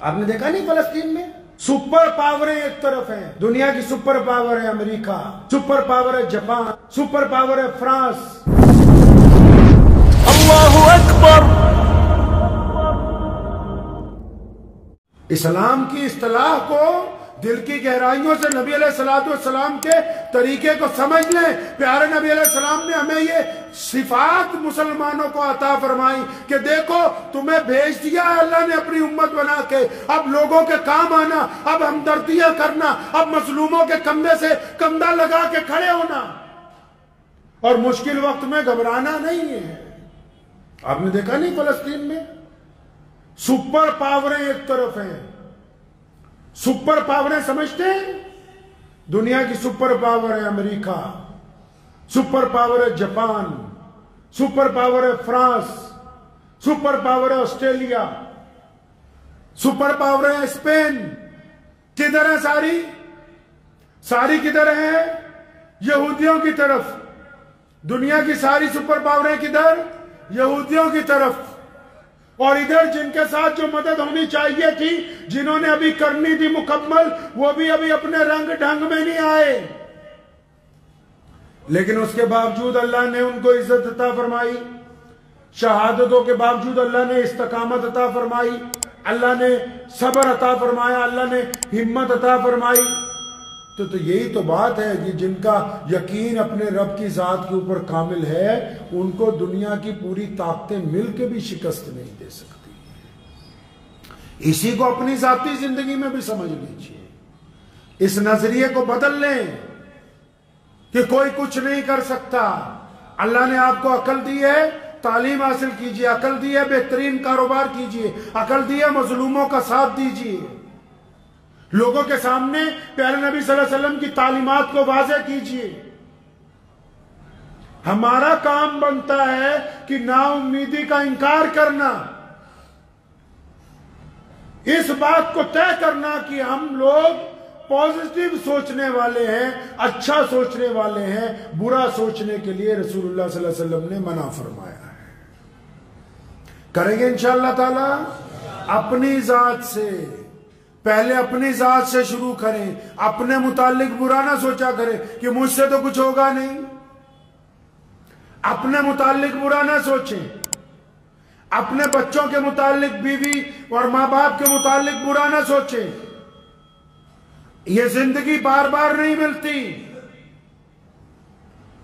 آپ نے دیکھا نہیں فلسطین میں سپر پاوریں ایک طرف ہیں، دنیا کی سپر پاور ہے امریکہ، سپر پاور ہے جاپان، سپر پاور ہے فرانس۔ اللہ اکبر۔ اسلام کی اصطلاح کو دل کی گہرائیوں سے نبی علیہ السلام کے طریقے کو سمجھ لیں۔ پیارے نبی علیہ السلام نے ہمیں یہ صفات مسلمانوں کو عطا فرمائی کہ دیکھو تمہیں بھیج دیا ہے اللہ نے اپنی امت بنا کے، اب لوگوں کے کام آنا، اب ہمدردیاں کرنا، اب مظلوموں کے کندھے سے کندھا لگا کے کھڑے ہونا، اور مشکل وقت میں گھبرانا نہیں ہے۔ آپ نے دیکھا نہیں فلسطین میں سپر پاوریں ایک طرف ہیں، سپر پاوریں سمجھتے ہیں؟ دنیا کی سپر پاور ہے امریکہ، سپر پاور ہے جاپان، سپر پاور ہے فرانس، سپر پاور ہے آسٹریلیا، سپر پاور ہے اسپین۔ کدھر ہے ساری کدھر ہیں؟ یہودیوں کی طرف۔ دنیا کی ساری سپر پاوریں کدھر؟ یہودیوں کی طرف۔ اور ادھر جن کے ساتھ جو مدد ہونی چاہیے تھی، جنہوں نے ابھی کرنی تھی مکمل، وہ بھی ابھی اپنے رنگ ڈھنگ میں نہیں آئے، لیکن اس کے باوجود اللہ نے ان کو عزت عطا فرمائی، شہادتوں کے باوجود اللہ نے استقامت عطا فرمائی، اللہ نے صبر عطا فرمایا، اللہ نے ہمت عطا فرمائی۔ تو یہی تو بات ہے کہ جن کا یقین اپنے رب کی ذات کے اوپر کامل ہے، ان کو دنیا کی پوری طاقتیں مل کے بھی شکست نہیں دے سکتی۔ اسی کو اپنی ذاتی زندگی میں بھی سمجھ لیجئے، اس نظریے کو بدل لیں کہ کوئی کچھ نہیں کر سکتا۔ اللہ نے آپ کو عقل دی ہے، تعلیم حاصل کیجئے، عقل دی ہے بہترین کاروبار کیجئے، عقل دی ہے مظلوموں کا ساتھ دیجئے، لوگوں کے سامنے پیارے نبی صلی اللہ علیہ وسلم کی تعلیمات کو واضح کیجئے۔ ہمارا کام بنتا ہے کہ نا امیدی کا انکار کرنا، اس بات کو طے کرنا کہ ہم لوگ پازیٹیو سوچنے والے ہیں، اچھا سوچنے والے ہیں، برا سوچنے کے لیے رسول اللہ صلی اللہ علیہ وسلم نے منع فرمایا ہے۔ کریں گے انشاءاللہ تعالی؟ اپنی ذات سے پہلے اپنی ذات سے شروع کریں، اپنے متعلق برا نہ سوچا کریں کہ مجھ سے تو کچھ ہوگا نہیں، اپنے متعلق برا نہ سوچیں، اپنے بچوں کے متعلق، بیوی اور ماں باپ کے متعلق برا نہ سوچیں۔ یہ زندگی بار بار نہیں ملتی،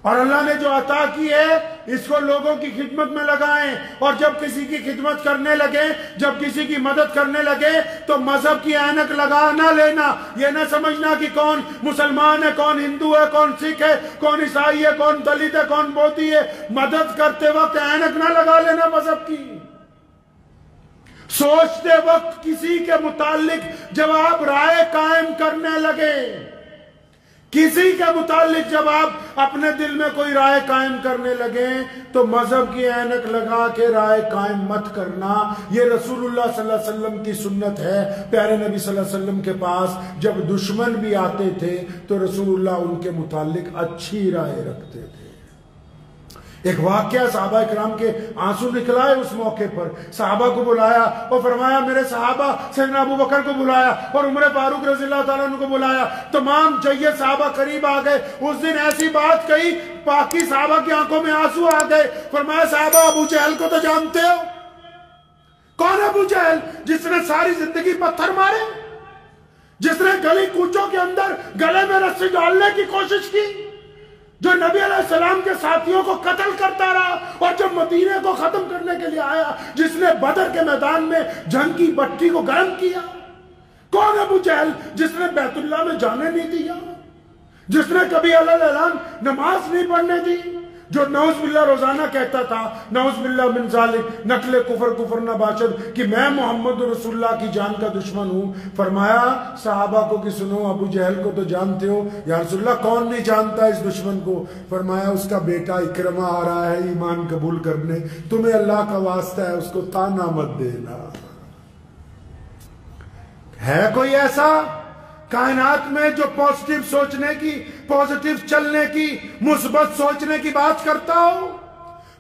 اور اللہ نے جو عطا کی ہے اس کو لوگوں کی خدمت میں لگائیں، اور جب کسی کی خدمت کرنے لگے، جب کسی کی مدد کرنے لگے تو مذہب کی عینک لگا نہ لینا، یہ نہ سمجھنا کہ کون مسلمان ہے، کون ہندو ہے، کون سکھ ہے، کون عیسائی ہے، کون دلت ہے، کون بودھی ہے۔ مدد کرتے وقت عینک نہ لگا لینا مذہب کی۔ سوچتے وقت کسی کے متعلق جب آپ رائے قائم کرنے لگے، کسی کے متعلق جب آپ اپنے دل میں کوئی رائے قائم کرنے لگے تو مذہب کی عینک لگا کے رائے قائم مت کرنا۔ یہ رسول اللہ صلی اللہ علیہ وسلم کی سنت ہے۔ پیارے نبی صلی اللہ علیہ وسلم کے پاس جب دشمن بھی آتے تھے تو رسول اللہ ان کے متعلق اچھی رائے رکھتے تھے۔ ایک واقعہ صحابہ کرام کے آنسو نکلائے، اس موقع پر صحابہ کو بلایا اور فرمایا میرے صحابہ، سیدنا ابو بکر کو بلایا اور عمر فاروق رضی اللہ تعالیٰ عنہ کو بلایا، تمام جید صحابہ قریب آ گئے۔ اس دن ایسی بات کہی، باقی صحابہ کی آنکھوں میں آنسو آ گئے۔ فرمایا صحابہ ابو جہل کو تو جانتے ہو؟ کون ہے ابو جہل؟ جس نے ساری زندگی پتھر مارے، جس نے گلی کوچوں کے اندر گلے میں رسی ڈالنے کی کوشش کی، جو نبی علیہ السلام کے ساتھیوں کو قتل کرتا رہا اور جب مدینے کو ختم کرنے کے لیے آیا، جس نے بدر کے میدان میں جنگ کی بٹی کو گرم کیا۔ کون ابو جہل؟ جس نے بیت اللہ میں جانے نہیں دیا، جس نے کبھی علیہ اعلان نماز نہیں پڑھنے دی، جو نعوذ باللہ روزانہ کہتا تھا نعوذ باللہ من ذالک نقل کفر کفر نہ باشد کہ میں محمد رسول اللہ کی جان کا دشمن ہوں۔ فرمایا صحابہ کو کہ سنو، ابو جہل کو تو جانتے ہو؟ یا رسول اللہ کون نہیں جانتا اس دشمن کو؟ فرمایا اس کا بیٹا اکرمہ آ رہا ہے ایمان قبول کرنے، تمہیں اللہ کا واسطہ ہے اس کو تانا مت دینا۔ ہے کوئی ایسا کائنات میں جو پازیٹیو سوچنے کی، پازیٹیو چلنے کی، مثبت سوچنے کی بات کرتا ہو؟